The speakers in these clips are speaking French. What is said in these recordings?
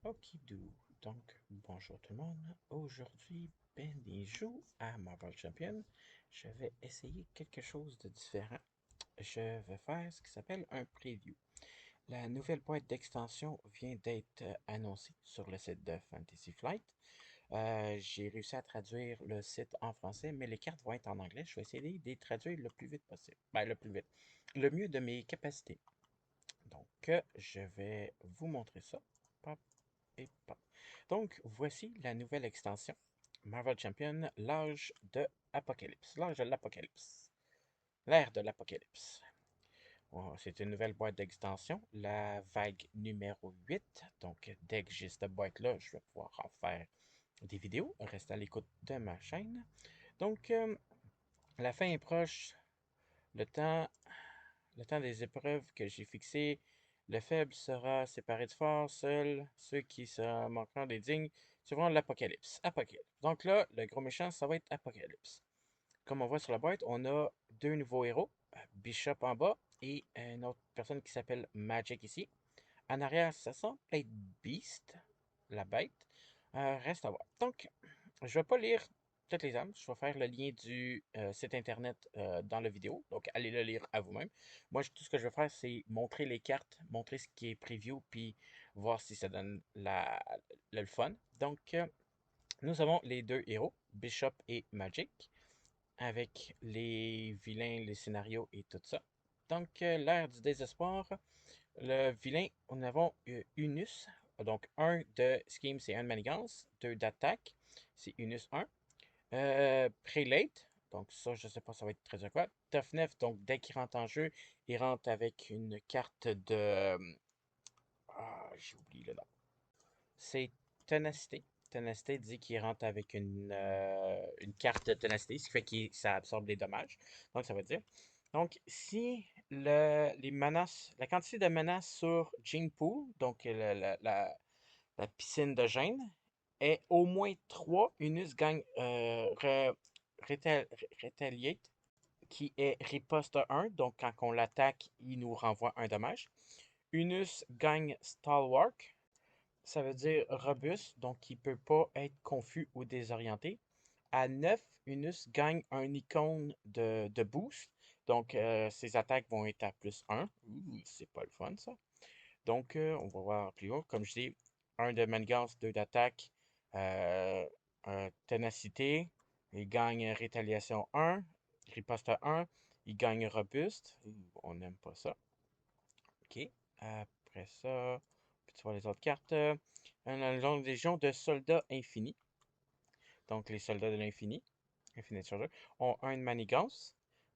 Okidou. Donc, bonjour tout le monde. Aujourd'hui, Ben y joue à Marvel Champion. Je vais essayer quelque chose de différent. Je vais faire ce qui s'appelle un preview. La nouvelle boîte d'extension vient d'être annoncée sur le site de Fantasy Flight. J'ai réussi à traduire le site en français, mais les cartes vont être en anglais. Je vais essayer de les traduire le plus vite possible. Ben, le plus vite. Le mieux de mes capacités. Donc, je vais vous montrer ça. Pop et pop. Donc, voici la nouvelle extension. Marvel Champion, l'âge de Apocalypse. L'âge de l'Apocalypse. L'ère de l'Apocalypse. Oh, c'est une nouvelle boîte d'extension, la vague numéro 8. Donc, dès que j'ai cette boîte-là, je vais pouvoir en faire des vidéos. Restez à l'écoute de ma chaîne. Donc, la fin est proche. Le temps, le temps des épreuves que j'ai fixées. Le faible sera séparé du fort. Seuls ceux qui se manqueront des dignes suivront l'Apocalypse. Apocalypse. Donc là, le gros méchant, ça va être Apocalypse. Comme on voit sur la boîte, on a deux nouveaux héros. Bishop en bas et une autre personne qui s'appelle Magic ici. En arrière, ça semble être Beast, la bête. Reste à voir. Donc, je ne vais pas lire toutes les armes. Je vais faire le lien du site internet dans la vidéo. Donc, allez le lire à vous-même. Moi, tout ce que je vais faire, c'est montrer les cartes, montrer ce qui est preview, puis voir si ça donne le fun. Donc, nous avons les deux héros, Bishop et Magic, avec les vilains, les scénarios et tout ça. Donc, l'ère du désespoir. Le vilain, nous avons Unus. Donc, un de Scheme, c'est un de manigance. Deux d'attaque, c'est Unus 1. Prelate, donc ça, je sais pas, ça va être très quoi. Toughness, donc dès qu'il rentre en jeu, il rentre avec une carte de. Ah, j'ai oublié le nom. C'est Ténacité. Ténacité dit qu'il rentre avec une carte de ténacité, ce qui fait que ça absorbe des dommages. Donc, ça veut dire. Donc, si les menaces, la quantité de menaces sur Gene Pool, donc la piscine de Gênes, est au moins 3. Unus gagne Retaliate, qui est riposte 1. Donc, quand on l'attaque, il nous renvoie un dommage. Unus gagne Stalwart. Ça veut dire robuste, donc il ne peut pas être confus ou désorienté. À 9, Unus gagne un icône de boost. Donc, ses attaques vont être à plus 1. C'est pas le fun, ça. Donc, on va voir plus haut. Comme je dis, un de manigance, 2 d'attaque, euh, ténacité. Il gagne rétaliation 1, riposte 1. Il gagne robuste. On n'aime pas ça. OK. Après ça, tu vois les autres cartes. Une légion de soldats infinis. Donc, les soldats de l'infini, Infinite Soldier, ont un de manigance,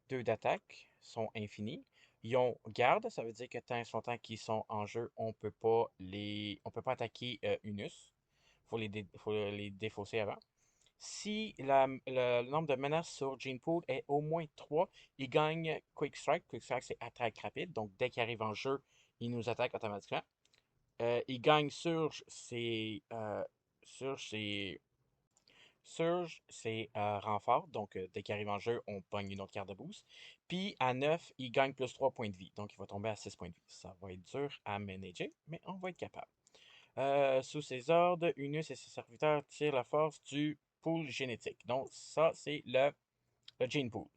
2 d'attaque, sont infinis. Ils ont garde, ça veut dire que tant qu'ils sont en jeu, on peut pas attaquer Unus. Faut les défausser avant. Si le nombre de menaces sur Gene Pool est au moins 3, il gagne Quick Strike. Quick Strike, c'est attaque rapide. Donc, dès qu'il arrive en jeu, il nous attaque automatiquement. Il gagne Surge, c'est renfort. Donc, dès qu'il arrive en jeu, on pogne une autre carte de boost. Puis, à 9, il gagne plus 3 points de vie. Donc, il va tomber à 6 points de vie. Ça va être dur à manager, mais on va être capable. Sous ses ordres, Unus et ses serviteurs tirent la force du pool génétique. Donc, ça, c'est le gene pool.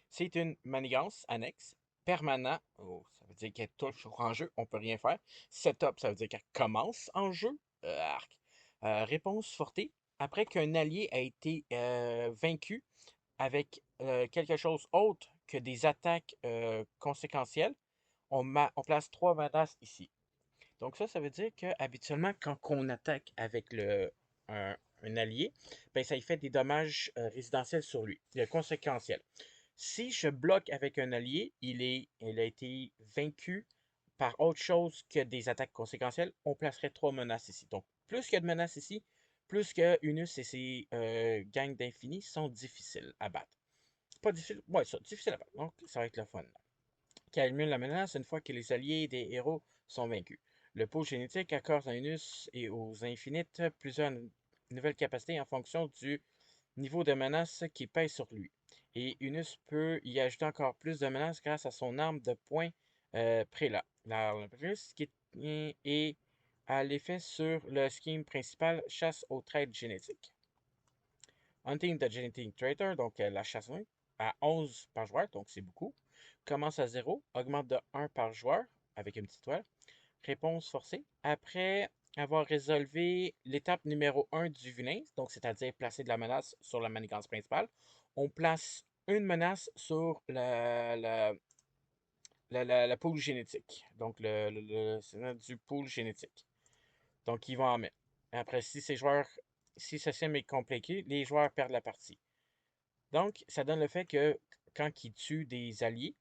C'est une manigance annexe permanent. Oh, ça veut dire qu'elle est toujours en jeu. On peut rien faire. Setup, ça veut dire qu'elle commence en jeu. Arc. Réponse fortée. Après qu'un allié a été vaincu avec quelque chose autre que des attaques conséquentielles, on place 3 menaces ici. Donc ça veut dire qu'habituellement, quand on attaque avec un allié, ben, ça lui fait des dommages résidentiels sur lui, conséquentiels. Si je bloque avec un allié, il a été vaincu par autre chose que des attaques conséquentielles, on placerait 3 menaces ici. Donc, plus qu'il y a de menaces ici, plus que Unus et ses gangs d'infini sont difficiles à battre. Pas difficile, ouais, ça, difficile à battre. Donc, ça va être le fun. Calmule la menace une fois que les alliés des héros sont vaincus. Le pôle génétique accorde à Unus et aux Infinites plusieurs nouvelles capacités en fonction du niveau de menace qui pèse sur lui. Et Unus peut y ajouter encore plus de menaces grâce à son arme de poing prélat. L'arme qui est a l'effet sur le scheme principal chasse aux traits génétiques. Hunting the Genetic Traitor, donc la chasse à 11 par joueur, donc c'est beaucoup. Commence à 0, augmente de 1 par joueur avec une petite toile. Réponse forcée. Après avoir résolu l'étape numéro 1 du vilain, donc c'est-à-dire placer de la menace sur la manigance principale, on place une menace sur la pool génétique. Donc le du pool génétique. Donc ils vont en mettre. Après, si ce sim est compliqué, les joueurs perdent la partie. Donc, ça donne le fait que quand ils tuent des alliés,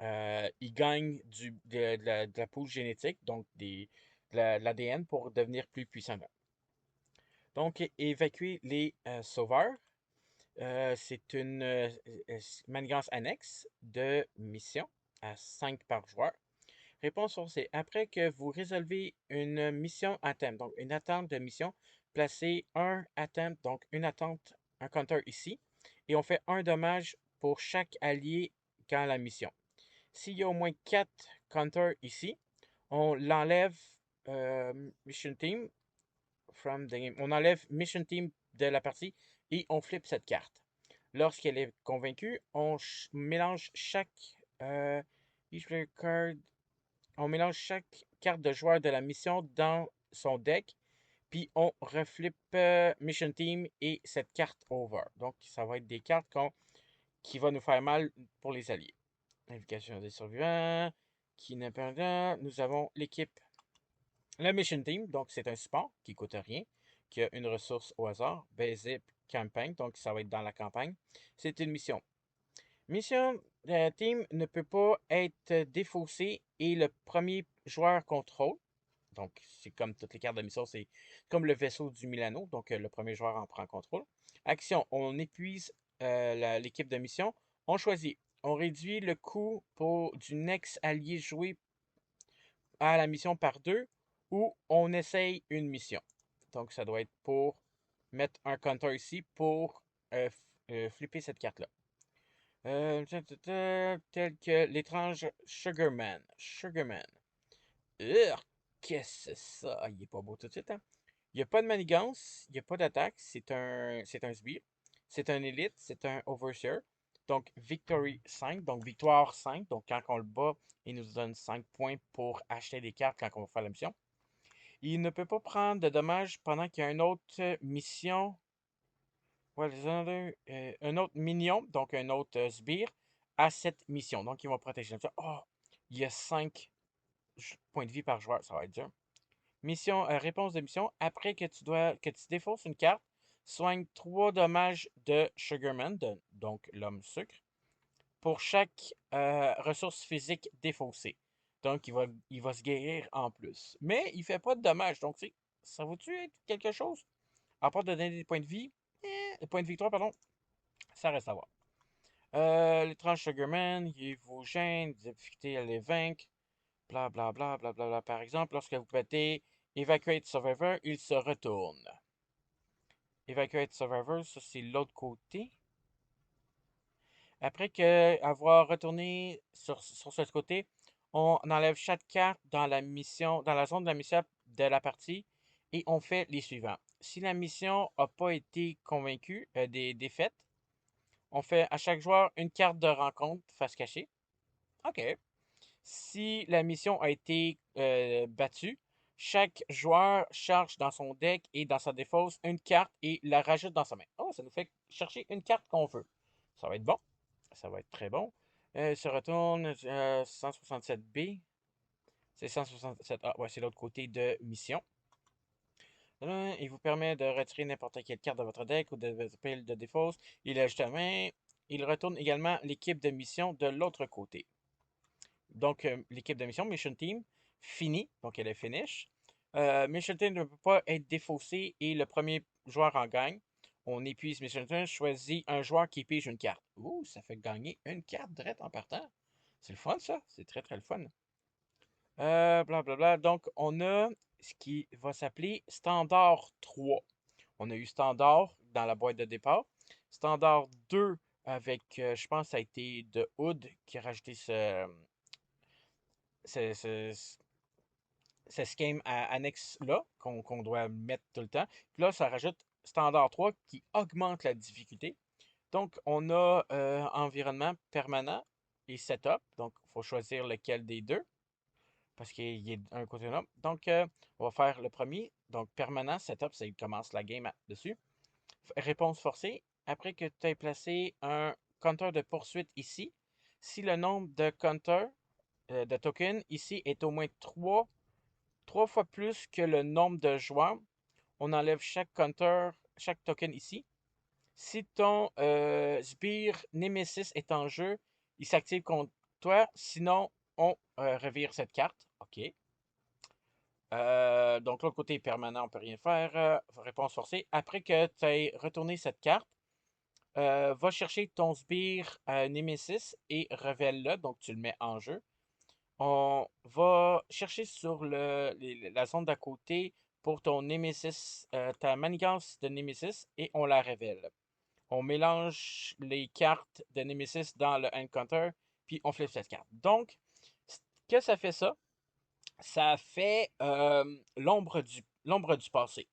ils gagnent de la pool génétique, donc de l'ADN pour devenir plus puissants. Donc, évacuer les sauveurs, c'est une manigance annexe de mission à 5 par joueur. Réponse forcée. Après que vous résolvez une mission à thème, donc une attente de mission, placez un attempt, donc une attente, un counter ici, et on fait un dommage pour chaque allié quand la mission. S'il y a au moins 4 counters ici, on l'enlève Mission Team from the game. On enlève Mission Team de la partie et on flippe cette carte. Lorsqu'elle est convaincue, on mélange each player card. On mélange chaque carte de joueur de la mission dans son deck, puis on reflippe Mission Team et cette carte over. Donc, ça va être des cartes qui vont nous faire mal pour les alliés. Invocation des survivants, qui n'est pas là. Nous avons l'équipe, le Mission Team, donc c'est un support qui coûte rien, qui a une ressource au hasard, Basic Campaign, donc ça va être dans la campagne. C'est une mission. Mission Team ne peut pas être défaussé et le premier joueur contrôle. Donc, c'est comme toutes les cartes de mission, c'est comme le vaisseau du Milano. Donc, le premier joueur en prend contrôle. Action, on épuise l'équipe de mission. On choisit. On réduit le coût du next allié joué à la mission par 2 ou on essaye une mission. Donc, ça doit être pour mettre un counter ici pour flipper cette carte-là. Tel que l'étrange Sugarman. Sugarman. Qu'est-ce que c'est ça? Ah, il est pas beau tout de suite, hein? Il n'y a pas de manigance, il n'y a pas d'attaque, c'est un sbire, c'est un élite, c'est un overseer. Donc, victory 5, donc victoire 5. Donc, quand on le bat, il nous donne 5 points pour acheter des cartes quand on va faire la mission. Il ne peut pas prendre de dommages pendant qu'il y a une autre mission. Un autre minion, donc un autre sbire, à cette mission. Donc, il va protéger. Oh, il y a 5 points de vie par joueur, ça va être dur. Mission, réponse de mission. Après que tu défausses une carte, soigne 3 dommages de Sugarman, donc l'homme sucre, pour chaque ressource physique défaussée. Donc, il va se guérir en plus. Mais il fait pas de dommages. Donc, ça vaut-tu être quelque chose? À part de donner des points de vie, des points de victoire, pardon, ça reste à voir. L'étrange Sugarman, il vous gêne, difficulté à les vaincre, bla bla bla bla bla bla. Par exemple, lorsque vous battez Evacuate Survivor, il se retourne. Evacuate Survivor, ça c'est l'autre côté. Après avoir retourné sur ce côté, on enlève chaque carte dans la mission, dans la zone de la mission de la partie et on fait les suivants. Si la mission n'a pas été convaincue, des défaites, on fait à chaque joueur une carte de rencontre face cachée. OK. Si la mission a été battue, chaque joueur charge dans son deck et dans sa défausse une carte et la rajoute dans sa main. Oh, ça nous fait chercher une carte qu'on veut. Ça va être bon. Ça va être très bon. Il se retourne 167B. C'est 167A. Ouais, c'est l'autre côté de mission. Il vous permet de retirer n'importe quelle carte de votre deck ou de votre pile de défausse. Il ajoute à main. Il retourne également l'équipe de mission de l'autre côté. Donc, l'équipe de mission, Mission Team, finit. Donc, elle est finish. Mission Team ne peut pas être défaussé et le premier joueur en gagne. On épuise Mission Team, choisit un joueur qui pige une carte. Ouh, ça fait gagner une carte direct en partant. C'est le fun, ça. C'est très, très le fun. Blablabla. Donc, on a ce qui va s'appeler Standard 3. On a eu Standard dans la boîte de départ. Standard 2 avec, je pense, ça a été de Hood qui a rajouté ce game annexe-là qu'on doit mettre tout le temps. Puis là, ça rajoute standard 3 qui augmente la difficulté. Donc, on a environnement permanent et setup. Donc, il faut choisir lequel des deux parce qu'il y a un côté là. Donc, on va faire le premier. Donc, permanent, setup, ça commence la game dessus. Réponse forcée. Après que tu aies placé un compteur de poursuite ici, si le nombre de compteurs de tokens ici est au moins 3 fois plus que le nombre de joueurs, on enlève chaque compteur, chaque token ici. Si ton sbire Nemesis est en jeu, il s'active contre toi. Sinon, on revire cette carte. OK. Donc, l'autre côté est permanent, on ne peut rien faire. Réponse forcée. Après que tu aies retourné cette carte, va chercher ton sbire Nemesis et révèle-le. Donc, tu le mets en jeu. On va chercher sur la zone d'à côté pour ton Nemesis, ta manigance de Nemesis, et on la révèle. On mélange les cartes de Nemesis dans le Encounter, puis on flippe cette carte. Donc, que ça fait ça? Ça fait l'ombre du passé.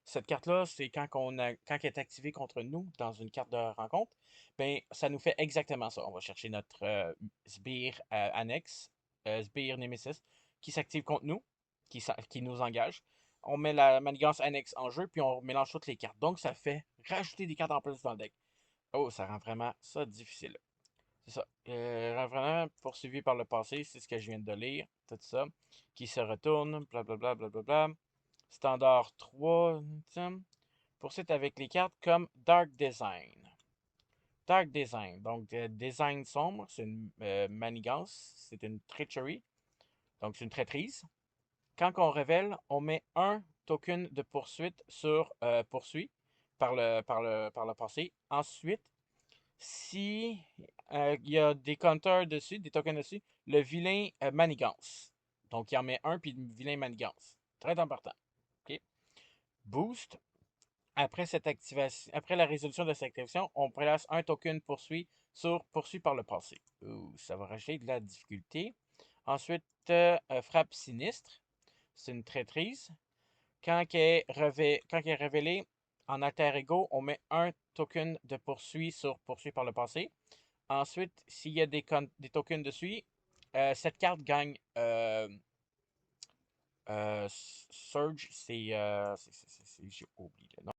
Cette carte-là, c'est quand elle est activée contre nous dans une carte de rencontre, ben, ça nous fait exactement ça. On va chercher notre sbire annexe, sbire Nemesis, qui s'active contre nous, qui nous engage. On met la manigance annexe en jeu, puis on mélange toutes les cartes. Donc, ça fait rajouter des cartes en plus dans le deck. Oh, ça rend vraiment ça difficile. C'est ça. Rend vraiment poursuivi par le passé, c'est ce que je viens de lire, tout ça. Qui se retourne, blablabla, blablabla. Standard 3. Poursuite avec les cartes comme Dark Design. Dark Design, donc design sombre, c'est une manigance, c'est une treachery, donc c'est une traîtrise. Quand on révèle, on met un token de poursuite sur poursuit par le passé. Ensuite, si il y a des compteurs dessus, des tokens dessus, le vilain manigance. Donc, il en met un, puis le vilain manigance. Très important. OK. Boost. Après la résolution de cette activation, on place un token poursuit sur poursuit par le passé. Ouh, ça va rajouter de la difficulté. Ensuite, frappe sinistre. C'est une traîtrise. Quand elle est révélée en alter ego, on met un token de poursuit sur poursuit par le passé. Ensuite, s'il y a des tokens dessus, cette carte gagne Surge, j'ai oublié le nom.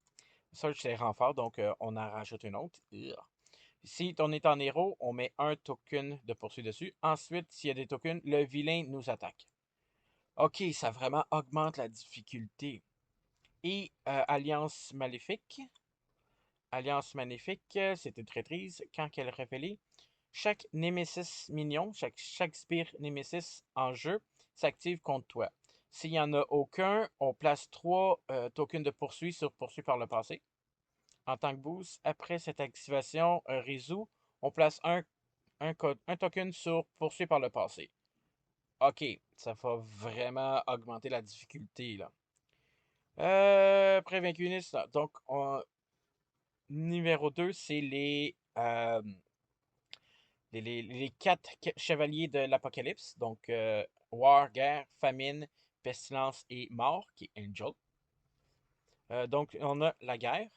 Surge, c'est renfort, donc on en rajoute une autre. Ugh. Si on est en héros, on met un token de poursuite dessus. Ensuite, s'il y a des tokens, le vilain nous attaque. Ok, ça vraiment augmente la difficulté. Et Alliance Maléfique. Alliance Maléfique, c'est une traîtrise. Quand elle est révélée, chaque Nemesis minion, chaque Spire Nemesis en jeu s'active contre toi. S'il n'y en a aucun, on place 3 tokens de poursuite sur poursuit par le passé. En tant que boost, après cette activation résout, on place un token sur poursuit par le passé. Ok, ça va vraiment augmenter la difficulté là. Préventionniste, donc numéro 2, c'est les 4 chevaliers de l'Apocalypse. Donc, War, guerre, famine, pestilence et mort, qui est Angel. Donc, on a la guerre.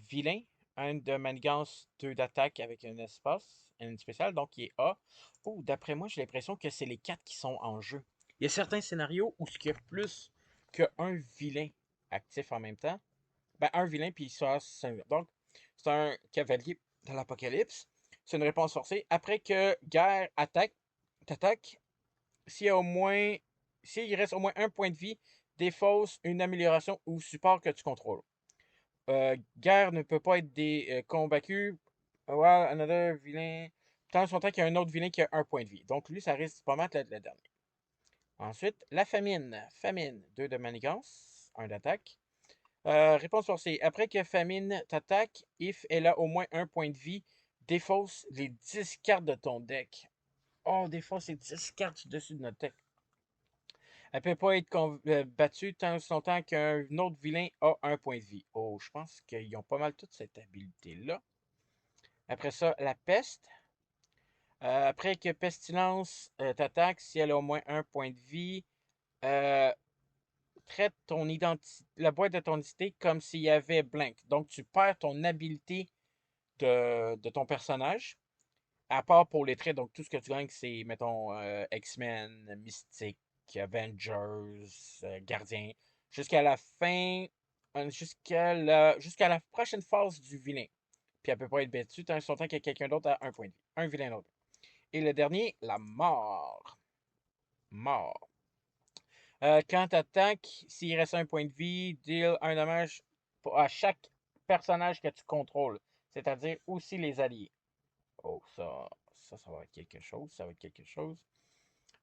Vilain, un de manigance, 2 d'attaque avec un espace, un spécial, donc qui est A. Oh, d'après moi, j'ai l'impression que c'est les 4 qui sont en jeu. Il y a certains scénarios où il y a plus qu'un vilain actif en même temps. Ben, un vilain, puis il sort. Donc, c'est un cavalier de l'Apocalypse. C'est une réponse forcée. Après que guerre t'attaque, s'il y a au moins. S'il reste au moins un point de vie, défausse une amélioration ou support que tu contrôles. Guerre ne peut pas être combattu. Well, another vilain. Tant son temps qu'il y a un autre vilain qui a un point de vie. Donc lui, ça risque pas mal d'être le dernier. Ensuite, la famine. Famine, 2 de manigance, 1 d'attaque. Réponse forcée. Après que famine t'attaque, if elle a au moins un point de vie, défausse les 10 cartes de ton deck. Oh, défausse les 10 cartes dessus de notre deck. Elle peut pas être battue tant longtemps qu'un autre vilain a un point de vie. Oh, je pense qu'ils ont pas mal toute cette habilité-là. Après ça, la peste. Après que pestilence t'attaque, si elle a au moins un point de vie, euh, traite ton la boîte de ton identité comme s'il y avait blank. Donc, tu perds ton habilité de ton personnage, à part pour les traits. Donc, tout ce que tu gagnes, c'est, mettons, X-Men, Mystique, Avengers, Gardien, jusqu'à la fin, jusqu'à la prochaine phase du vilain. Puis elle peut pas être battue tant son temps que quelqu'un d'autre a un point de vie. Un vilain d'autre. Et le dernier, la mort. Mort. Quand tu attaques, s'il reste un point de vie, deal un dommage à chaque personnage que tu contrôles, c'est-à-dire aussi les alliés. Oh, ça va être quelque chose. Ça va être quelque chose.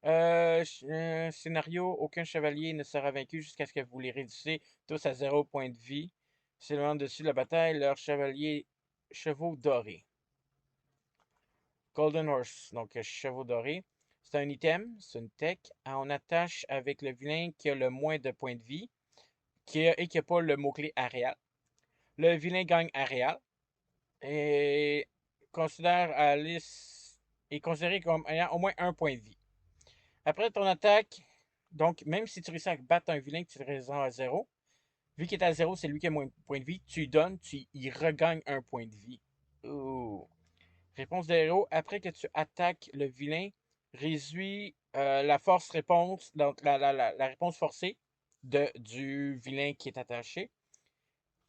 Scénario, aucun chevalier ne sera vaincu jusqu'à ce que vous les réduisez tous à 0 point de vie. Seulement dessus de la bataille, leurs chevaux dorés. Golden Horse, donc chevaux dorés. C'est un item, c'est une tech. On attache avec le vilain qui a le moins de points de vie et qui n'a pas le mot-clé aréal. Le vilain gagne aréal et considère Alice est considéré comme ayant au moins un point de vie. Après ton attaque, donc même si tu réussis à battre un vilain que tu le résens à 0, vu qu'il est à 0, c'est lui qui a moins de points de vie, tu lui donnes, il regagne un point de vie. Ouh. Réponse de héros, après que tu attaques le vilain, réduis la force réponse, donc la réponse forcée du vilain qui est attaché.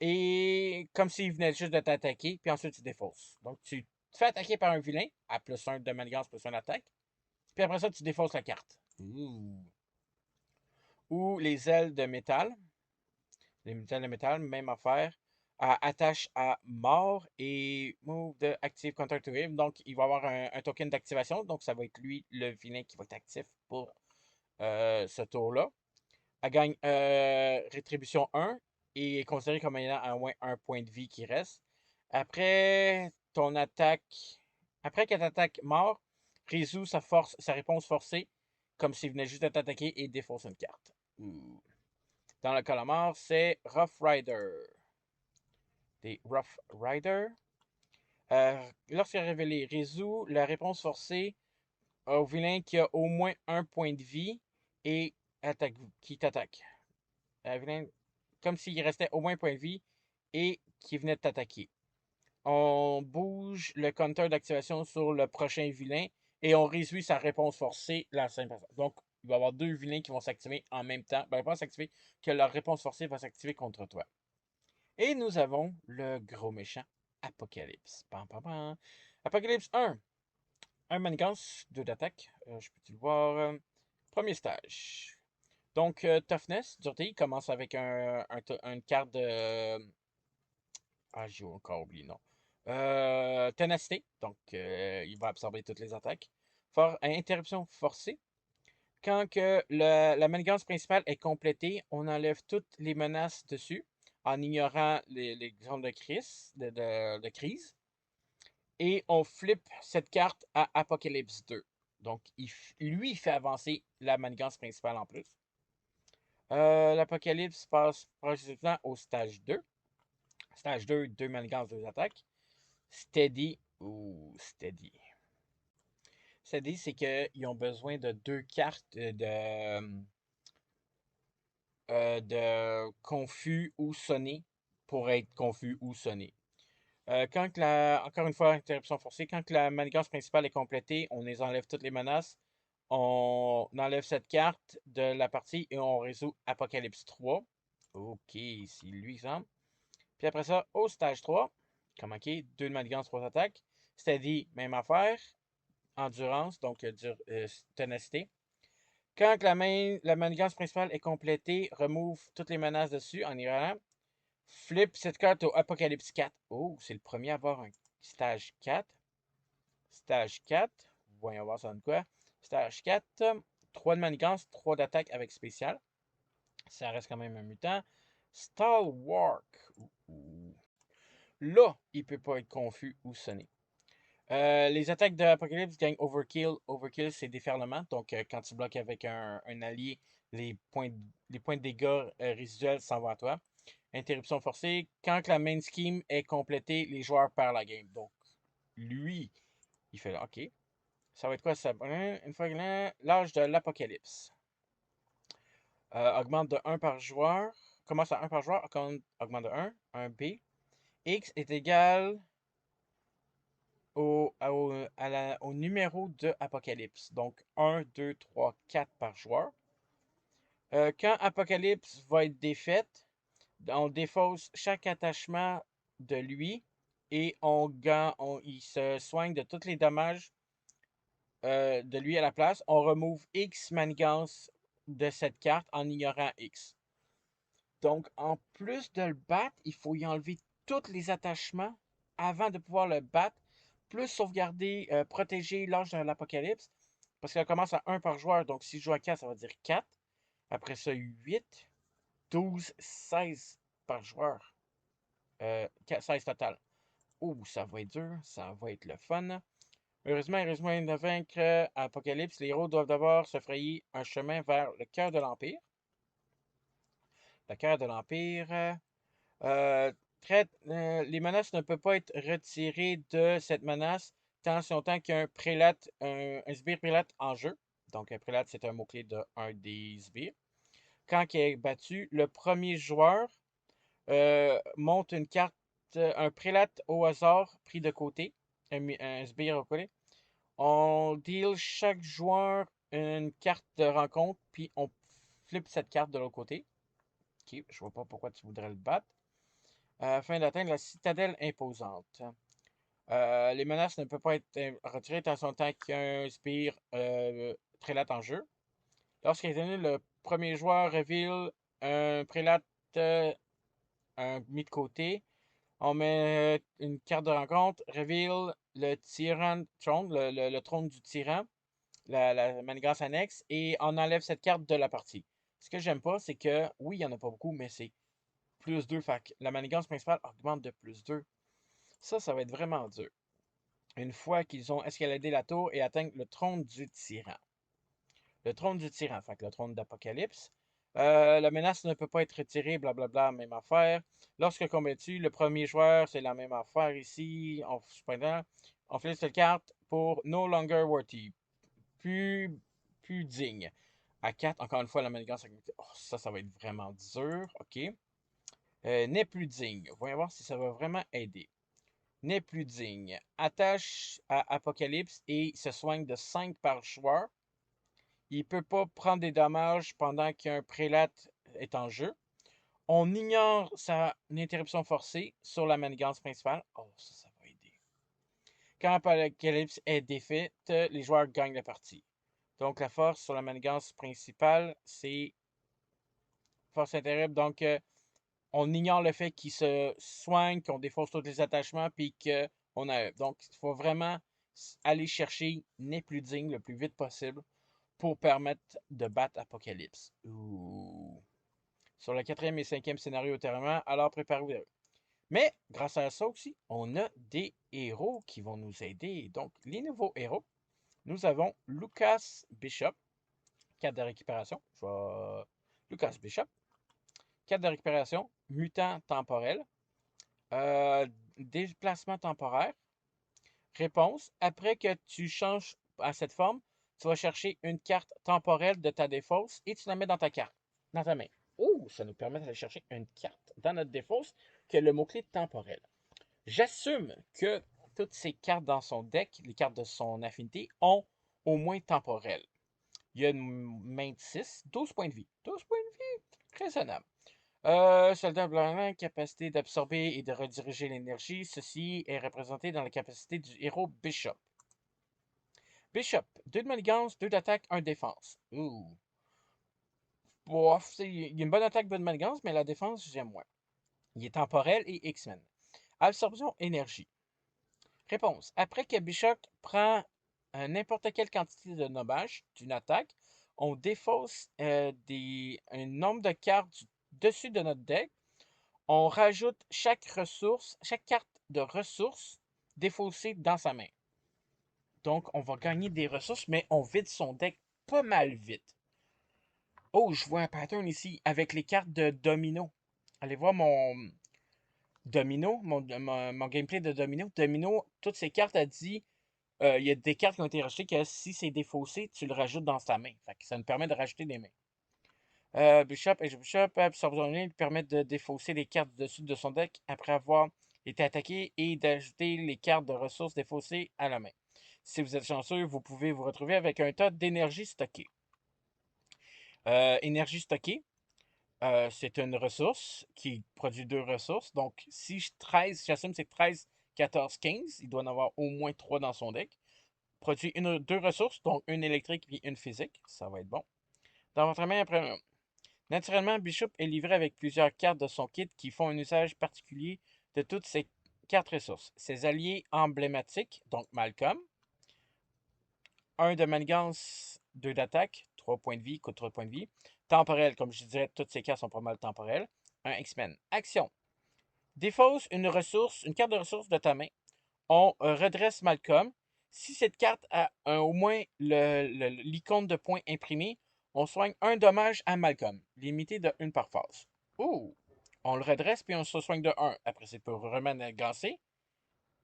Et comme s'il venait juste de t'attaquer, puis ensuite tu défausses. Donc tu te fais attaquer par un vilain à +1 de manigance +1 attaque. Puis après ça, tu défausses la carte. Ouh. Ou les ailes de métal. Les ailes de métal, même affaire. Attache à mort et move de active counter to him. Donc, il va avoir un token d'activation. Donc, ça va être lui, le vilain, qui va être actif pour ce tour-là. Elle gagne rétribution 1 et est considérée comme ayant au moins un point de vie qui reste. Après ton attaque, après qu'elle t'attaque mort, résout sa réponse forcée comme s'il venait juste de t'attaquer et défonce une carte. Ouh. Dans le cas de la mort, c'est Rough Rider. Des Rough Rider. Lorsqu'il est révélé, résout la réponse forcée au vilain qui a au moins un point de vie et qui t'attaque. Vilain, comme s'il restait au moins un point de vie et qui venait de t'attaquer. On bouge le counter d'activation sur le prochain vilain et on réduit sa réponse forcée la same personne. Donc, il va y avoir deux vilains qui vont s'activer en même temps. Ben, pas s'activer, que leur réponse forcée va s'activer contre toi. Et nous avons le gros méchant Apocalypse. Pam, pam, pam. Apocalypse 1. Un manigance, 2 d'attaque. Je peux-tu le voir? Premier stage. Donc, Toughness, dureté, il commence avec une carte de. Ah, j'ai encore oublié, non. Ténacité, donc il va absorber toutes les attaques. Interruption forcée. Quand que la manigance principale est complétée, on enlève toutes les menaces dessus en ignorant les zones de crise. Et on flippe cette carte à Apocalypse 2. Donc, lui, il fait avancer la manigance principale en plus. L'Apocalypse passe progressivement au stage 2. Stage 2, 2 manigances, 2 attaques. Steady. Ouh, Steady. Steady, c'est qu'ils ont besoin de 2 cartes de confus ou sonné pour être confus ou sonné. Encore une fois, interruption forcée, quand la manigance principale est complétée, on les enlève toutes les menaces. On enlève cette carte de la partie et on résout Apocalypse 3. Ok, c'est lui, exemple. Puis après ça, au stage 3, comme ok, 2 de manigance, 3 attaques. Steady, même affaire. Endurance, donc ténacité. Quand la manigance principale est complétée, remove toutes les menaces dessus en irrelevant. Flip cette carte au Apocalypse 4. Oh, c'est le premier à avoir un stage 4. Stage 4. Voyons voir ça donne quoi. Stage 4. 3 de manigance, 3 d'attaque avec spécial. Ça reste quand même un mutant. Stalwark. Là, il peut pas être confus ou sonné. Les attaques de Apocalypse gagnent Overkill. Overkill, c'est déferlement. Donc, quand tu bloques avec un allié, les points de dégâts résiduels s'en vont à toi. Interruption forcée. Quand la main scheme est complétée, les joueurs perdent la game. Donc, lui, il fait OK. Ça va être quoi ça? Une fois que l'âge de l'Apocalypse. Augmente de 1 par joueur. Commence à 1 par joueur, augmente de 1. 1B. X est égal au numéro de Apocalypse. Donc 1, 2, 3, 4 par joueur. Quand Apocalypse va être défaite, on défausse chaque attachement de lui et il se soigne de tous les dommages de lui à la place. On remove X manigance de cette carte en ignorant X. Donc, en plus de le battre, il faut y enlever tous les attachements avant de pouvoir le battre, plus sauvegarder, protéger l'âge de l'apocalypse, parce qu'elle commence à 1 par joueur, donc si je joue à 4, ça va dire 4. Après ça, 8, 12, 16 par joueur. 16 total. Ouh, ça va être dur, ça va être le fun. Heureusement, heureusement de vaincre Apocalypse, les héros doivent d'abord se frayer un chemin vers le cœur de l'Empire. Le cœur de l'Empire. Euh, les menaces ne peuvent pas être retirées de cette menace tant si longtemps qu'il y a un prélate, un sbire prélate en jeu. Donc, un prélate, c'est un mot-clé d'un des sbires. Quand il est battu, le premier joueur monte une carte, un prélate au hasard pris de côté, un sbire au côté. On deal chaque joueur une carte de rencontre, puis on flippe cette carte de l'autre côté. Ok, je vois pas pourquoi tu voudrais le battre. Afin d'atteindre la citadelle imposante. Les menaces ne peuvent pas être retirées tant son temps qu'il y a un sbire prélate en jeu. Lorsqu'il est donné, le premier joueur reveal un prélate mis de côté. On met une carte de rencontre, reveal le tyran throne, le trône du tyran, la manigance annexe, et on enlève cette carte de la partie. Ce que j'aime pas, c'est que, oui, il n'y en a pas beaucoup, mais c'est plus 2. Fait que la manigance principale augmente de plus 2. Ça va être vraiment dur. Une fois qu'ils ont escaladé la tour et atteint le trône du tyran. Le trône du tyran, fait que le trône d'Apocalypse. La menace ne peut pas être retirée, blablabla, même affaire. Lorsque combattu, le premier joueur, c'est la même affaire ici. On fait cette carte pour No Longer Worthy. Plus, plus digne. À 4, encore une fois, la manigance. Oh, ça va être vraiment dur. OK. N'est plus digne. Voyons voir si ça va vraiment aider. N'est plus digne. Attache à Apocalypse et se soigne de 5 par joueur. Il ne peut pas prendre des dommages pendant qu'un prélate est en jeu. On ignore sa interruption forcée sur la manigance principale. Oh, ça va aider. Quand Apocalypse est défaite, les joueurs gagnent la partie. Donc la force sur la manigance principale, c'est force interrupte. Donc on ignore le fait qu'il se soigne, qu'on défausse tous les attachements, puis qu'on a. Donc il faut vraiment aller chercher n'est plus digne le plus vite possible pour permettre de battre Apocalypse. Ouh. Sur le quatrième et cinquième scénario ultérieurement, alors préparez-vous. Mais grâce à ça aussi, on a des héros qui vont nous aider. Donc, les nouveaux héros, nous avons Lucas Bishop, 4 de récupération. Lucas Bishop, 4 de récupération, mutant temporel, déplacement temporaire. Réponse, après que tu changes à cette forme, tu vas chercher une carte temporelle de ta défausse et tu la mets dans ta carte, dans ta main. Oh, ça nous permet d'aller chercher une carte dans notre défausse qui a le mot-clé temporel. J'assume que toutes ces cartes dans son deck, les cartes de son affinité, ont au moins temporel. Il y a une main de 6, 12 points de vie. 12 points de vie, raisonnable. Soldat blanc, capacité d'absorber et de rediriger l'énergie. Ceci est représenté dans la capacité du héros Bishop. Bishop, 2 de manigance, 2 d'attaque, 1 de défense. Ouh. Bof, il y a une bonne attaque, bonne manigance, mais la défense, j'aime moins. Il est temporel et X-Men. Absorption énergie. Réponse. Après que Bishop prend n'importe quelle quantité de nommage d'une attaque, on défausse un nombre de cartes dessus de notre deck. On rajoute chaque carte de ressources défaussée dans sa main. Donc, on va gagner des ressources, mais on vide son deck pas mal vite. Oh, je vois un pattern ici avec les cartes de domino. Allez voir mon domino, mon gameplay de domino. Domino, toutes ces cartes, a dit, il y a des cartes qui ont été rajoutées que si c'est défaussé, tu le rajoutes dans ta main. Fait que ça nous permet de rajouter des mains. Bishop et Bishop, absorption lui permettent de défausser les cartes du dessus de son deck après avoir été attaqué et d'ajouter les cartes de ressources défaussées à la main. Si vous êtes chanceux, vous pouvez vous retrouver avec un tas d'énergie stockée. Énergie stockée, c'est une ressource qui produit deux ressources. Donc, si 13, j'assume c'est 13, 14, 15, il doit en avoir au moins 3 dans son deck. Produit deux ressources, donc une électrique et une physique. Ça va être bon. Dans votre main, après, naturellement, Bishop est livré avec plusieurs cartes de son kit qui font un usage particulier de toutes ces cartes ressources. Ses alliés emblématiques, donc Malcolm, 1 de manigance, 2 d'attaque, 3 points de vie, coûte 3 points de vie. Temporel, comme je dirais, toutes ces cartes sont pas mal temporelles. Un X-Men. Action. Défausse une ressource, une carte de ressource de ta main. On redresse Malcolm. Si cette carte a au moins l'icône de points imprimé, on soigne un dommage à Malcolm, limité de 1 par phase. Ouh! On le redresse puis on se soigne de 1. Après, c'est pour remangancer.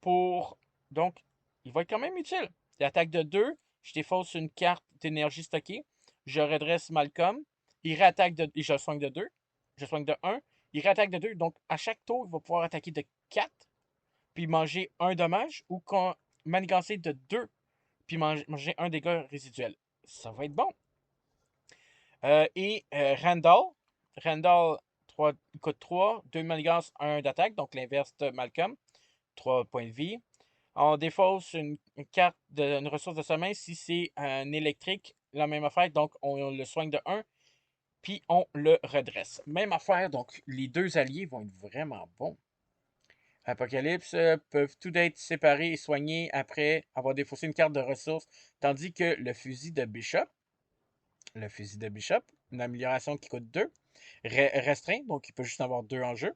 Pour. Donc, il va être quand même utile. L'attaque de 2, je défausse une carte d'énergie stockée. Je redresse Malcolm. Il réattaque de. Et je le soigne de 2. Je soigne de 1. Il réattaque de 2. Donc, à chaque tour, il va pouvoir attaquer de 4 puis manger un dommage ou manigancer de 2 puis manger un dégât résiduel. Ça va être bon. Randall. Randall 3, coûte 3, 2 manigances, 1 d'attaque, donc l'inverse de Malcolm. 3 points de vie. On défausse une carte, une ressource de sa main si c'est un électrique, la même affaire, donc on le soigne de 1, puis on le redresse. Même affaire, donc les deux alliés vont être vraiment bons. Apocalypse peuvent tout être séparés et soignés après avoir défaussé une carte de ressources, tandis que le fusil de Bishop, une amélioration qui coûte 2, restreint, donc il peut juste en avoir 2 en jeu.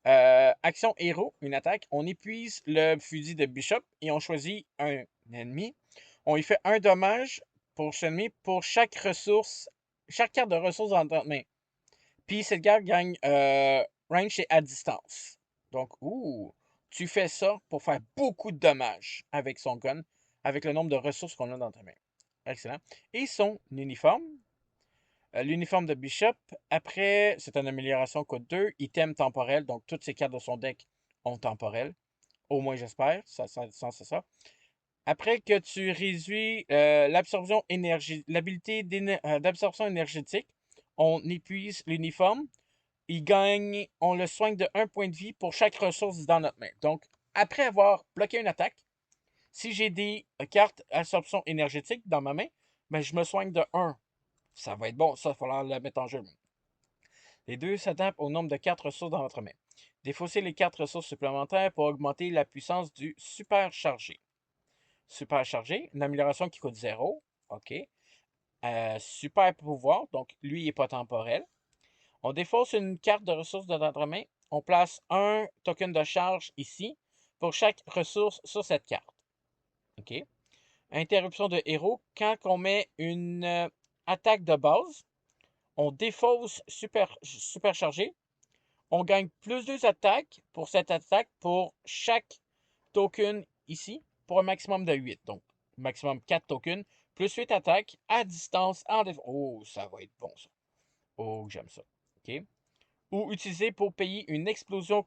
Action héros, une attaque. On épuise le fusil de Bishop et on choisit un ennemi. On lui fait un dommage pour chaque ennemi pour chaque ressource, chaque carte de ressources dans notre main. Puis cette carte gagne range et à distance. Donc, tu fais ça pour faire beaucoup de dommages avec son gun, avec le nombre de ressources qu'on a dans ta main. Excellent. Et son uniforme. L'uniforme de Bishop, après, c'est une amélioration code 2. Item temporel, donc toutes ces cartes de son deck ont temporel. Au moins, j'espère. Ça, c'est ça. Après que tu réduis l'absorption énergie, l'habilité d'absorption énergétique, on épuise l'uniforme. Il gagne, on le soigne de 1 point de vie pour chaque ressource dans notre main. Donc, après avoir bloqué une attaque, si j'ai des cartes absorption énergétique dans ma main, ben, je me soigne de 1. Ça va être bon, ça, il va falloir le mettre en jeu. Les deux s'adaptent au nombre de cartes ressources dans votre main. Défaussez les cartes ressources supplémentaires pour augmenter la puissance du superchargé. Superchargé, une amélioration qui coûte 0. OK. Super pouvoir, donc lui, il n'est pas temporel. On défausse une carte de ressources de notre main. On place un token de charge ici pour chaque ressource sur cette carte. OK. Interruption de héros. Quand on met une attaque de base, on défausse superchargé. On gagne plus 2 attaques pour cette attaque pour chaque token ici pour un maximum de 8. Donc, maximum 4 tokens plus 8 attaques à distance en défense. Oh, ça va être bon ça. Oh, j'aime ça. OK. Ou utilisé pour payer une explosion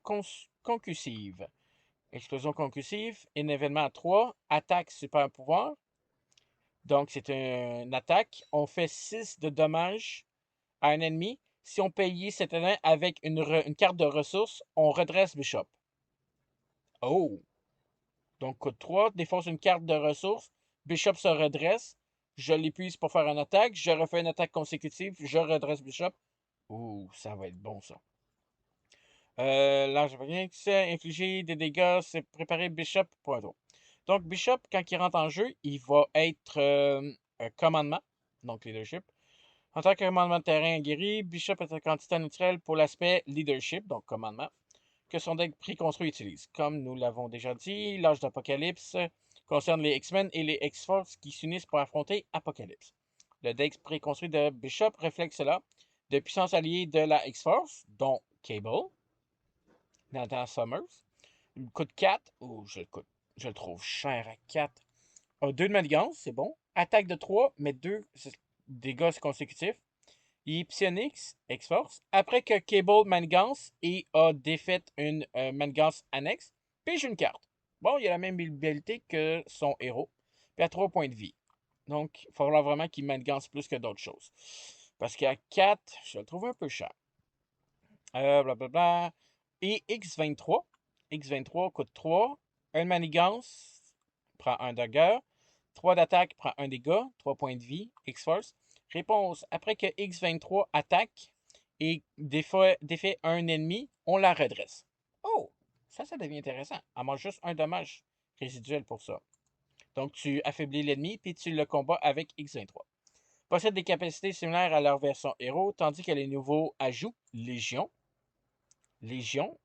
concussive. Explosion concussive, un événement à 3, attaque super pouvoir. Donc, c'est une attaque. On fait 6 de dommages à un ennemi. Si on payait cet événement avec une carte de ressources, on redresse Bishop. Oh! Donc, coûte 3, défonce une carte de ressources. Bishop se redresse. Je l'épuise pour faire une attaque. Je refais une attaque consécutive. Je redresse Bishop. Ouh, ça va être bon, ça. Là, je rien que ça. Infliger des dégâts, c'est préparer Bishop pour un tour. Donc, Bishop, quand il rentre en jeu, il va être un commandement, donc leadership. En tant que commandement de terrain guéri, Bishop est un candidat naturel pour l'aspect leadership, donc commandement, que son deck préconstruit utilise. Comme nous l'avons déjà dit, l'âge d'Apocalypse concerne les X-Men et les X-Force qui s'unissent pour affronter Apocalypse. Le deck préconstruit de Bishop reflète cela. De puissance alliée de la X-Force, dont Cable, Nathan Summers. Il coûte 4. Oh, je le trouve cher à 4. 2 de manigance, c'est bon. Attaque de 3, mais 2 dégâts consécutifs. Il est Psyonix, X-Force, après que Cable manigance et a défait une manigance annexe, pige une carte. Bon, il a la même habilité que son héros, puis à 3 points de vie. Donc, il va falloir vraiment qu'il manigance plus que d'autres choses. Parce qu'à 4, je le trouve un peu cher. Blablabla. Et X23. X23 coûte 3. Un manigance prend un dagger. 3 d'attaque prend un dégât. 3 points de vie. X-Force. Réponse. Après que X23 attaque et défait un ennemi, on la redresse. Oh! Ça devient intéressant. Elle mange juste un dommage résiduel pour ça. Donc, tu affaiblis l'ennemi, puis tu le combats avec X23. Possède des capacités similaires à leur version héros, tandis que les nouveaux ajouts, Légion. Légion,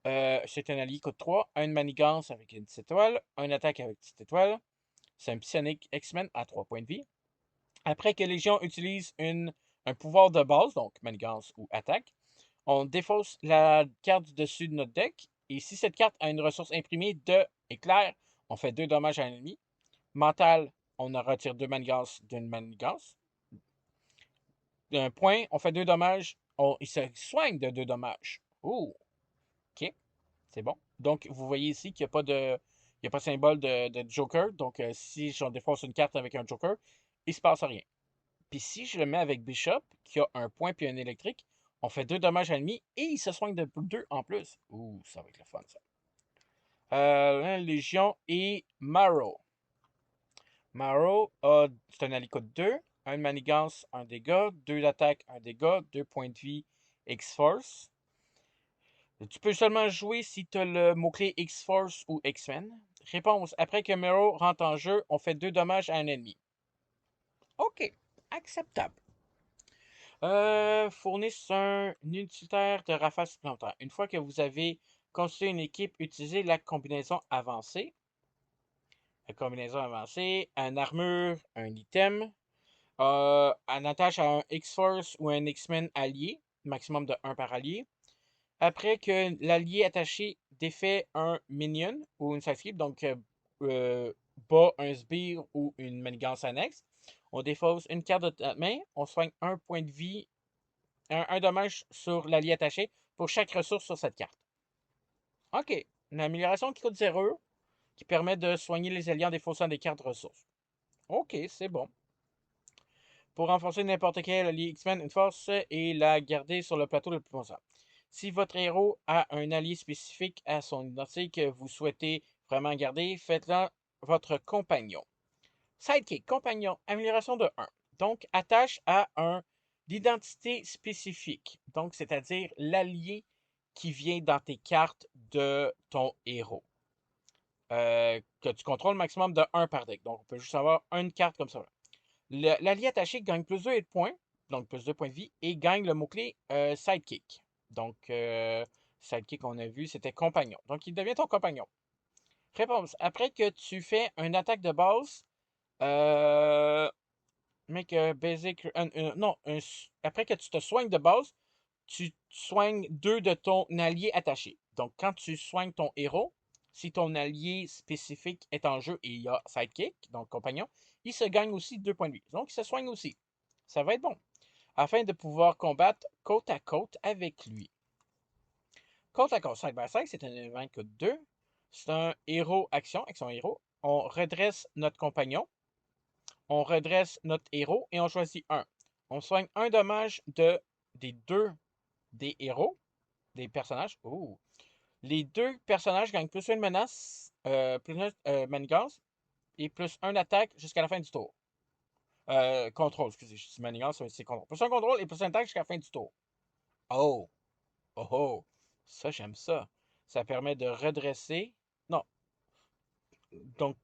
c'est un allié coûte 3, une manigance avec une 10 étoiles, une attaque avec 10 étoiles. C'est un psionique X-Men à 3 points de vie. Après que Légion utilise un pouvoir de base, donc manigance ou attaque, on défausse la carte du dessus de notre deck. Et si cette carte a une ressource imprimée de éclair, on fait 2 dommages à l'ennemi. Mental, on en retire 2 manigances d'une manigance. D'un point, on fait 2 dommages. Il se soigne de 2 dommages. Oh, ok, c'est bon. Donc, vous voyez ici qu'il n'y a pas de. Il n'y a pas de symbole de Joker. Donc, si j'en défonce une carte avec un Joker, il ne se passe rien. Puis si je le mets avec Bishop, qui a un point puis un électrique, on fait 2 dommages à l'ennemi et il se soigne de 2 en plus. Ouh, ça va être le fun, ça. Légion et Marrow. Marrow, c'est un allié coûte 2. Un manigance, un dégât. 2 d'attaque, un dégât. 2 points de vie, X-Force. Tu peux seulement jouer si tu as le mot-clé X-Force ou X-Men. Réponse. Après que Marrow rentre en jeu, on fait 2 dommages à un ennemi. OK. Acceptable. Fournissent un utilitaire de rafale supplémentaire. Une fois que vous avez constitué une équipe, utilisez la combinaison avancée. La combinaison avancée, une armure, un item. En attache à un X-Force ou un X-Men allié, maximum de 1 par allié. Après que l'allié attaché défait un minion ou une sidekeep, donc bat un sbire ou une manigance annexe, on défausse une carte de notre main, on soigne un point de vie, un dommage sur l'allié attaché pour chaque ressource sur cette carte. OK. Une amélioration qui coûte 0, qui permet de soigner les alliés en défaussant des cartes ressources. OK, c'est bon. Pour renforcer n'importe quel allié X-Men, une force et la garder sur le plateau le plus longtemps. Si votre héros a un allié spécifique à son identité que vous souhaitez vraiment garder, faites-le votre compagnon. Sidekick, compagnon, amélioration de 1. Donc, attache à un d'identité spécifique. Donc, c'est-à-dire l'allié qui vient dans tes cartes de ton héros. Que tu contrôles maximum de 1 par deck. Donc, on peut juste avoir une carte comme ça. L'allié attaché gagne plus 2 points, donc plus 2 points de vie, et gagne le mot-clé sidekick. Donc, sidekick, on a vu, c'était compagnon. Donc, il devient ton compagnon. Réponse. Après que tu fais une attaque de base, make a basic. Non, après que tu te soignes de base, tu soignes 2 de ton allié attaché. Donc, quand tu soignes ton héros, si ton allié spécifique est en jeu et il y a sidekick, donc compagnon, il se gagne aussi 2 points de vie. Donc, il se soigne aussi. Ça va être bon. Afin de pouvoir combattre côte à côte avec lui. Côte à côte, 5 by 5, c'est un événement qui coûte 2. C'est un héros action avec son héros. On redresse notre compagnon. On redresse notre héros et on choisit un. On soigne un dommage des 2 des héros, des personnages. Oh. Les 2 personnages gagnent plus une menace, plus une manigance et plus 1 attaque jusqu'à la fin du tour. Contrôle, excusez, je dis manigance, c'est contrôle. Plus un contrôle et plus un attaque jusqu'à la fin du tour. Oh! Oh oh! Ça, j'aime ça. Ça permet de redresser. Non. Donc,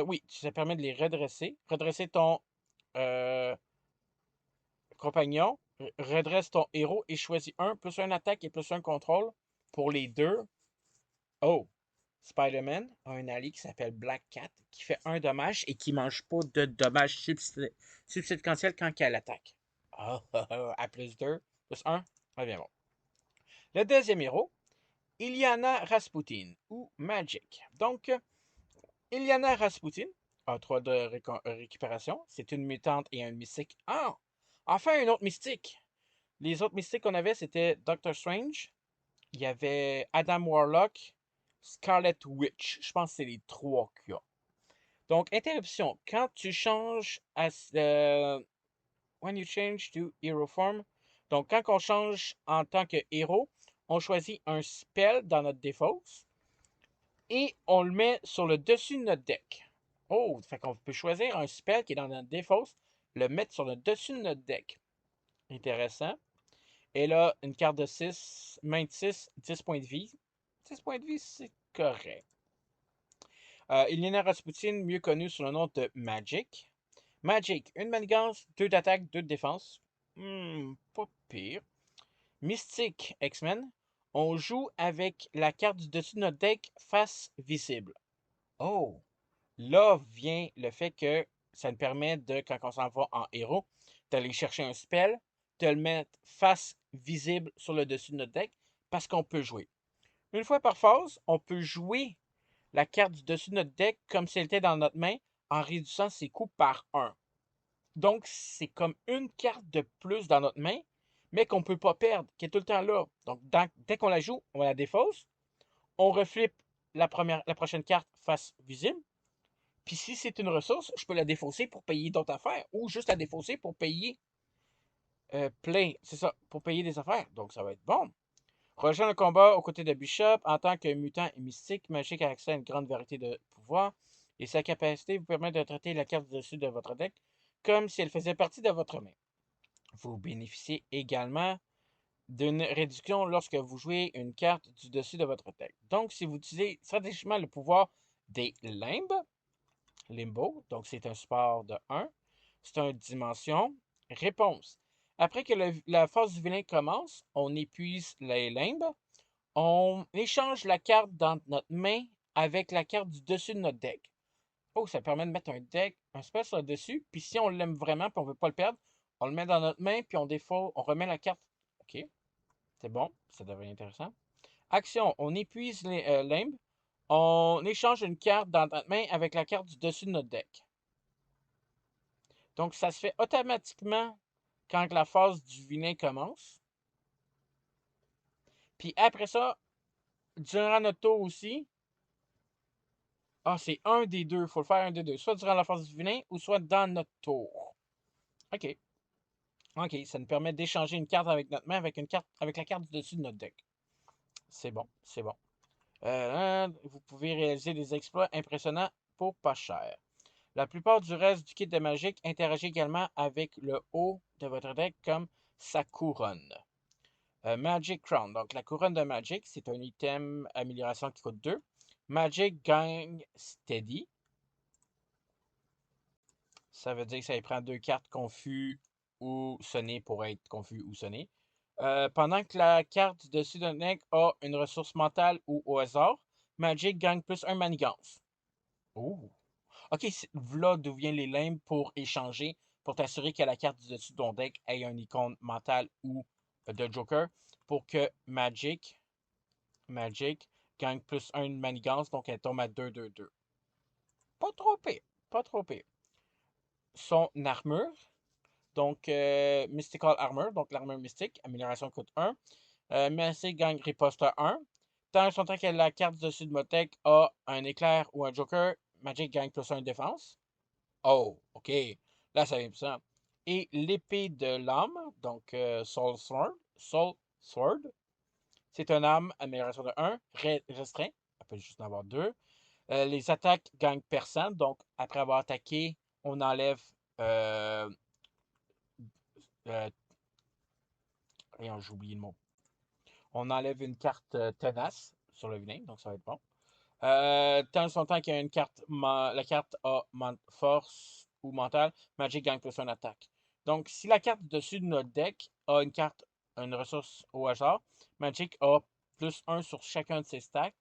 oui, ça permet de les redresser. Redresser ton euh, compagnon, redresse ton héros et choisis un, plus un attaque et plus un contrôle pour les 2. Oh! Spider-Man a un allié qui s'appelle Black Cat qui fait un dommage et qui mange pas de dommages subséquentiels quand elle attaque. Ah, à plus 2, plus 1, ça devient bon. Le deuxième héros, Iliana Rasputin ou Magic. Donc, Iliana Rasputin a 3 de récupération. C'est une mutante et un mystique. Ah! Enfin, un autre mystique! Les autres mystiques qu'on avait, c'était Doctor Strange, il y avait Adam Warlock, Scarlet Witch. Je pense que c'est les trois qu'il y a. Donc, interruption. Quand tu changes when you change to hero form, donc quand on change en tant que héros, on choisit un spell dans notre défausse et on le met sur le dessus de notre deck. Oh, fait qu'on peut choisir un spell qui est dans notre défausse, le mettre sur le dessus de notre deck. Intéressant. Et là, une carte de 6, main de 6, 10 points de vie. 10 points de vie, c'est correct. Illyana Rasputin, mieux connue sous le nom de Magic. Magic, une manigance, 2 d'attaque, 2 de défense. Pas pire. Mystique, X-Men. On joue avec la carte du dessus de notre deck face visible. Oh! Là vient le fait que ça nous permet de, quand on s'en va en héros, d'aller chercher un spell, de le mettre face visible sur le dessus de notre deck, parce qu'on peut jouer. Une fois par phase, on peut jouer la carte du dessus de notre deck comme si elle était dans notre main en réduisant ses coûts par 1. Donc, c'est comme une carte de plus dans notre main, mais qu'on ne peut pas perdre, qui est tout le temps là. Donc, dès qu'on la joue, on la défausse, on reflippe la prochaine carte face visible, puis si c'est une ressource, je peux la défausser pour payer d'autres affaires ou juste la défausser pour payer plein. C'est ça, pour payer des affaires. Donc ça va être bon. Rejoindre le combat aux côtés de Bishop en tant que mutant et mystique, magique a accès à une grande variété de pouvoirs et sa capacité vous permet de traiter la carte dessus de votre deck comme si elle faisait partie de votre main. Vous bénéficiez également d'une réduction lorsque vous jouez une carte du dessus de votre deck. Donc, si vous utilisez stratégiquement le pouvoir des limbes, Limbo, donc c'est un support de 1. C'est une dimension. Réponse. Après que la phase du vilain commence, on épuise les limbes. On échange la carte dans notre main avec la carte du dessus de notre deck. Oh, ça permet de mettre un spell sur le dessus. Puis si on l'aime vraiment et on ne veut pas le perdre, on le met dans notre main puis on remet la carte. OK, c'est bon, ça devrait être intéressant. Action, on épuise les limbes. On échange une carte dans notre main avec la carte du dessus de notre deck. Donc, ça se fait automatiquement quand la phase du vilain commence. Puis après ça, durant notre tour aussi, c'est un des deux. Il faut le faire un des deux. Soit durant la phase du vilain ou soit dans notre tour. OK. OK, ça nous permet d'échanger une carte avec notre main avec la carte du dessus de notre deck. C'est bon, c'est bon. Vous pouvez réaliser des exploits impressionnants pour pas cher. La plupart du reste du kit de magique interagit également avec le haut de votre deck comme sa couronne. Magic Crown. Donc, la couronne de Magic, c'est un item amélioration qui coûte 2. Magic Gang Steady. Ça veut dire que ça y prend 2 cartes confus ou sonné pour être confus ou sonné. Pendant que la carte du dessus d'un deck a une ressource mentale ou au hasard, Magic gagne plus un manigance. Oh! Ok, voilà d'où viennent les limbes pour échanger, pour t'assurer que la carte du dessus de ton deck ait un icône mental ou de Joker, pour que Magic gagne plus 1 de manigance, donc elle tombe à 2-2-2. Pas trop pire, pas trop pire. Son armure, donc Mystical Armor, donc l'armure mystique, amélioration coûte 1. Magic gagne riposte 1. Tant son temps que la carte du dessus de mon deck a un éclair ou un Joker, Magic gagne plus 1 de défense. Oh, ok. Là, ça vient puissant. Et l'épée de l'âme, donc Soul Sword, c'est un arme, amélioration de 1, restreint. Elle peut juste en avoir 2. Les attaques gagnent personne, donc après avoir attaqué, on enlève. Euh, j'ai oublié le mot. On enlève une carte tenace sur le vilain, donc ça va être bon. Tant son temps qu'il y a une carte, la carte a force ou mentale, Magic gagne plus une attaque. Donc, si la carte dessus de notre deck a une ressource au hasard, Magic a plus 1 sur chacun de ses stacks,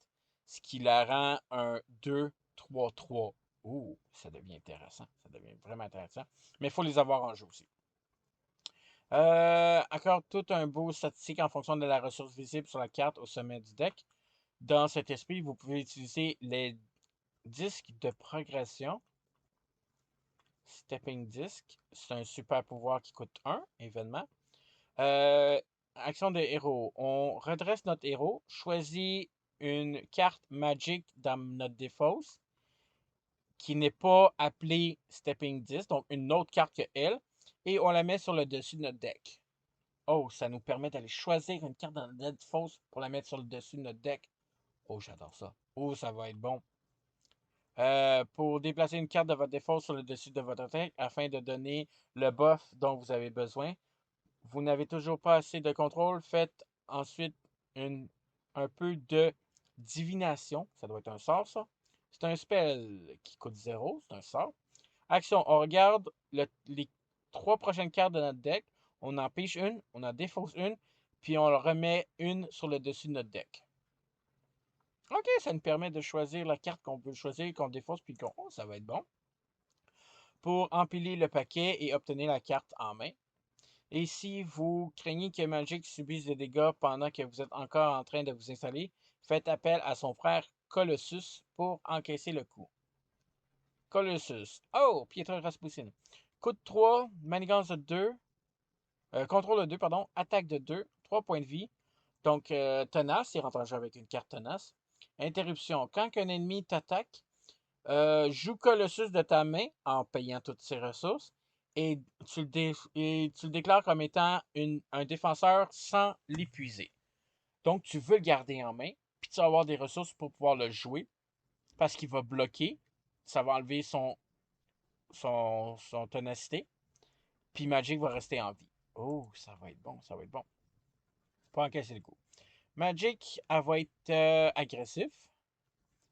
ce qui la rend un 2-3-3. Ouh, ça devient intéressant. Ça devient vraiment intéressant. Mais il faut les avoir en jeu aussi. Encore tout un beau statistique en fonction de la ressource visible sur la carte au sommet du deck. Dans cet esprit, vous pouvez utiliser les disques de progression. Stepping Disc, c'est un super pouvoir qui coûte 1, événement. Action de héros. On redresse notre héros, choisit une carte magique dans notre défausse qui n'est pas appelée Stepping 10, donc une autre carte que elle, et on la met sur le dessus de notre deck. Oh, ça nous permet d'aller choisir une carte dans notre défausse pour la mettre sur le dessus de notre deck. Oh, j'adore ça. Oh, ça va être bon. Pour déplacer une carte de votre défausse sur le dessus de votre deck afin de donner le buff dont vous avez besoin. Vous n'avez toujours pas assez de contrôle. Faites ensuite un peu de divination. Ça doit être un sort, ça. C'est un spell qui coûte 0. C'est un sort. Action. On regarde les 3 prochaines cartes de notre deck. On en pige une, on en défausse une, puis on remet une sur le dessus de notre deck. OK, ça nous permet de choisir la carte qu'on veut choisir, qu'on défausse, puis qu'on... Oh, ça va être bon. Pour empiler le paquet et obtenir la carte en main. Et si vous craignez que Magic subisse des dégâts pendant que vous êtes encore en train de vous installer, faites appel à son frère Colossus pour encaisser le coup. Colossus. Oh, Pietro Rasputin. Coûte 3, manigance de 2, contrôle de 2, pardon, attaque de 2, 3 points de vie. Donc, tenace, il rentre en jeu avec une carte tenace. Interruption. Quand un ennemi t'attaque, joue Colossus de ta main en payant toutes ses ressources et tu le déclares comme étant un défenseur sans l'épuiser. Donc, tu veux le garder en main, puis tu vas avoir des ressources pour pouvoir le jouer parce qu'il va bloquer. Ça va enlever son ténacité. Puis Magic va rester en vie. Oh, ça va être bon, ça va être bon. Pas encaisser le coup. Magic, elle va être agressif.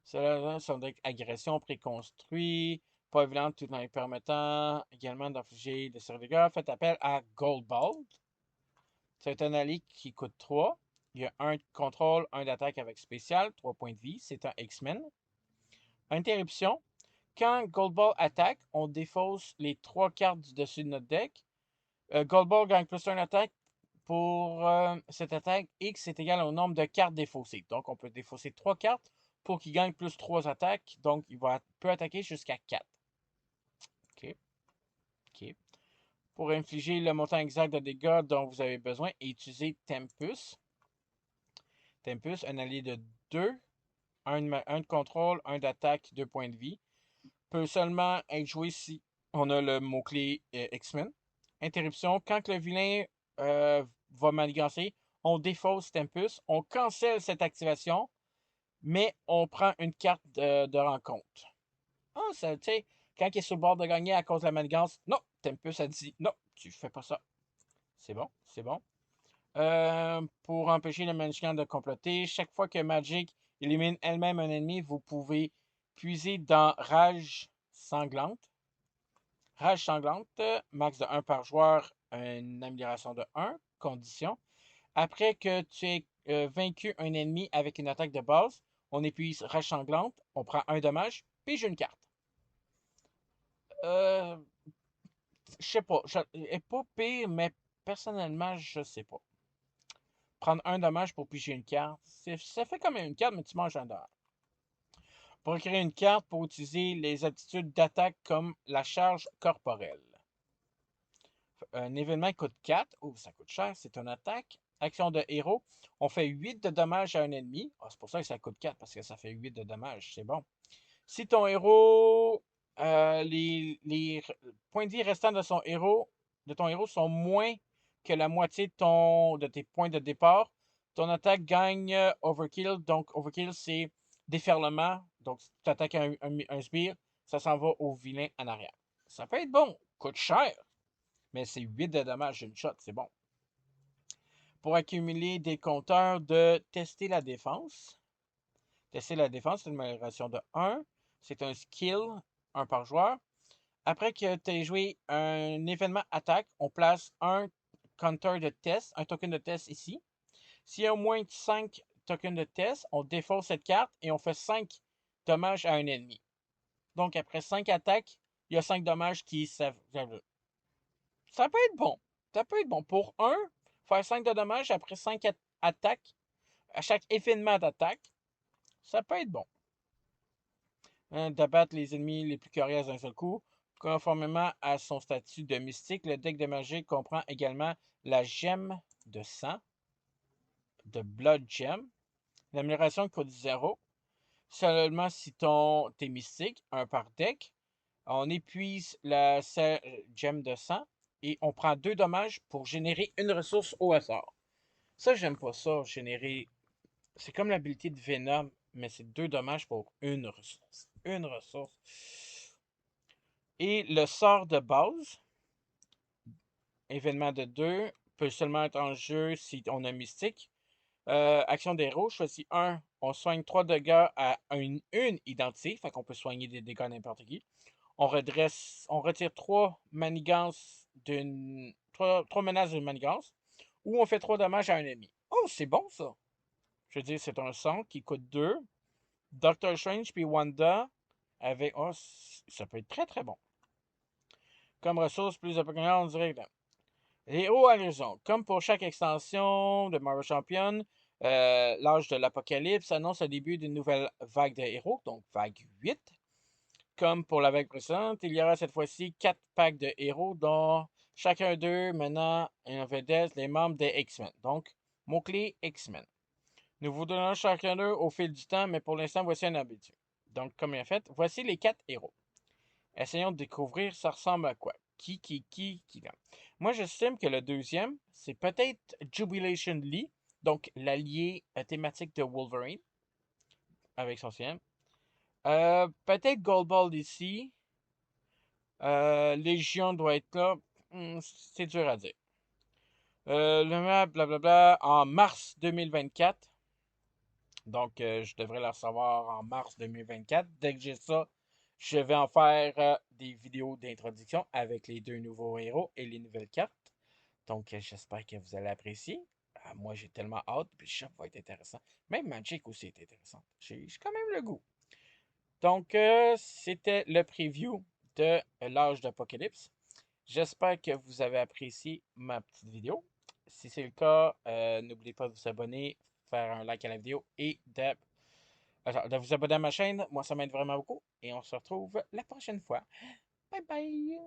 Cela son deck agression préconstruit, pas violente tout en lui permettant également d'infliger des sérieux dégâts. Faites appel à Goldbolt. C'est un allié qui coûte 3. Il y a un de contrôle, un d'attaque avec spécial, 3 points de vie. C'est un X-Men. Interruption. Quand Goldball attaque, on défausse les 3 cartes du dessus de notre deck. Goldball gagne plus 1 attaque. Pour cette attaque, X est égal au nombre de cartes défaussées. Donc, on peut défausser 3 cartes pour qu'il gagne plus 3 attaques. Donc, peut attaquer jusqu'à 4. OK. OK. Pour infliger le montant exact de dégâts dont vous avez besoin, utilisez Tempus. Tempus, un allié de 2, un de contrôle, un d'attaque, 2 points de vie. Peut seulement être joué si on a le mot-clé X-Men. Interruption. Quand le vilain va manigancer, on défausse Tempus, on cancelle cette activation, mais on prend une carte de rencontre. Ah, ça, tu sais, quand il est sur le bord de gagner à cause de la manigance, non, Tempus a dit non, tu fais pas ça. C'est bon, c'est bon. Pour empêcher le magicien de comploter, chaque fois que Magic élimine elle-même un ennemi, vous pouvez puiser dans Rage sanglante. Rage sanglante, max de 1 par joueur, une amélioration de 1, condition. Après que tu aies vaincu un ennemi avec une attaque de base, on épuise Rage sanglante, on prend un dommage, puis j'ai une carte. Je sais pas, elle est pas pire, mais personnellement, je sais pas. Prendre un dommage pour piger une carte, ça fait quand même une carte, mais tu manges un dommage. Pour créer une carte, pour utiliser les aptitudes d'attaque comme la charge corporelle. Un événement coûte 4. Oh, ça coûte cher. C'est une attaque. Action de héros. On fait 8 de dommages à un ennemi. Oh, c'est pour ça que ça coûte 4, parce que ça fait 8 de dommages. C'est bon. Si ton héros. Les points de vie restants de ton héros sont moins que la moitié de tes points de départ, ton attaque gagne Overkill. Donc, Overkill, c'est déferlement. Donc, si tu attaques un sbire, ça s'en va au vilain en arrière. Ça peut être bon. Coûte cher. Mais c'est 8 de dommages d'une shot, c'est bon. Pour accumuler des compteurs de tester la défense. Tester la défense, c'est une amélioration de 1. C'est un skill, 1 par joueur. Après que tu aies joué un événement attaque, on place un counter de test, un token de test ici. S'il y a au moins 5 tokens de test, on défausse cette carte et on fait 5 dommages à un ennemi. Donc après 5 attaques, il y a 5 dommages qui s'ajoutent. Ça peut être bon. Ça peut être bon. Pour faire 5 de dommages après 5 attaques, à chaque événement d'attaque, ça peut être bon. D'abattre les ennemis les plus coriaces d'un seul coup. Conformément à son statut de mystique, le deck de magie comprend également la gemme de sang, de Blood Gem. L'amélioration coûte 0. Seulement si t'es mystique, un par deck. On épuise la gemme de sang et on prend 2 dommages pour générer une ressource au hasard. Ça, j'aime pas ça, générer. C'est comme l'habilité de Venom, mais c'est 2 dommages pour une ressource. Une ressource. Et le sort de base, événement de 2, peut seulement être en jeu si on a mystique. Action des héros, choisis un. On soigne 3 dégâts à une identité, fait qu'on peut soigner des dégâts à n'importe qui. On retire 3 manigances d'une. 3 menaces d'une manigance. Ou on fait 3 dommages à un ennemi. Oh, c'est bon ça! Je veux dire, c'est un sang qui coûte 2. Doctor Strange puis Wanda avec. Oh, ça peut être très très bon. Comme ressource, plus de Pokémon en direct. Les héros à l'horizon. Comme pour chaque extension de Marvel Champion, l'âge de l'apocalypse annonce le début d'une nouvelle vague de héros, donc vague 8. Comme pour la vague précédente, il y aura cette fois-ci 4 packs de héros, dont chacun d'eux menant en vedette les membres des X-Men. Donc, mot-clé X-Men. Nous vous donnons chacun d'eux au fil du temps, mais pour l'instant, voici un habitué. Donc, comme il a fait, voici les 4 héros. Essayons de découvrir ça ressemble à quoi. Qui gagne. Moi, j'estime que le deuxième, c'est peut-être Jubilation Lee, donc l'allié thématique de Wolverine, avec son CM. Peut-être Goldball ici. Légion doit être là. C'est dur à dire. Le map, blablabla, en mars 2024. Donc, je devrais le recevoir en mars 2024. Dès que j'ai ça, je vais en faire des vidéos d'introduction avec les 2 nouveaux héros et les nouvelles cartes. Donc, j'espère que vous allez apprécier. Moi, j'ai tellement hâte, puis le va être intéressant. Même Magic aussi est intéressant. J'ai quand même le goût. Donc, c'était le preview de l'âge d'Apocalypse. J'espère que vous avez apprécié ma petite vidéo. Si c'est le cas, n'oubliez pas de vous abonner, faire un like à la vidéo et de vous abonner à ma chaîne. Moi, ça m'aide vraiment beaucoup. Et on se retrouve la prochaine fois. Bye bye!